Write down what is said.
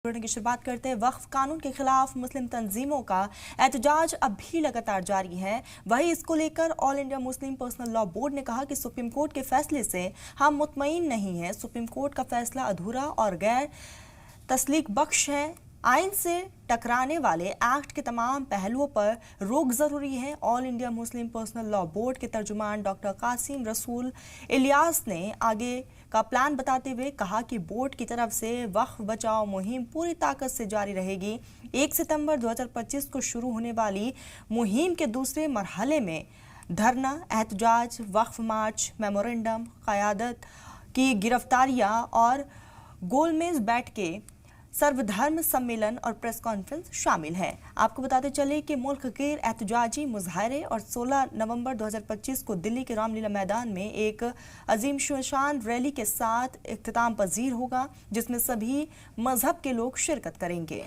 की शुरुआत करते हैं। वक्फ कानून के खिलाफ मुस्लिम तंजीमों का एहतजाज अब भी लगातार जारी है। वहीं इसको लेकर all India Muslim personal law board ने कहा कि सुप्रीम कोर्ट के फैसले से हम मुतमईन नहीं हैं। सुप्रीम कोर्ट का फैसला अधूरा और गैर तस्लीक बख्श है। आइन से टकराने वाले एक्ट के तमाम पहलुओं पर रोक जरूरी है। All India Muslim personal law board के तर्जुमान डॉक्टर कासिम रसूल इलियास ने आगे का प्लान बताते हुए कहा कि बोर्ड की तरफ से वक्फ बचाओ मुहिम पूरी ताकत से जारी रहेगी। 1 सितंबर 2025 को शुरू होने वाली मुहिम के दूसरे मरहले में धरना, एहतजाज, वक्फ मार्च, मेमोरेंडम, क़यादत की गिरफ्तारियां और गोलमेज बैठकें, सर्वधर्म सम्मेलन और प्रेस कॉन्फ्रेंस शामिल हैं। आपको बताते चले कि मुल्क गैर एहतजाजी मुजाहरे और 16 नवंबर 2025 को दिल्ली के रामलीला मैदान में एक अजीम शान रैली के साथ इख्तिताम पजीर होगा, जिसमें सभी मजहब के लोग शिरकत करेंगे।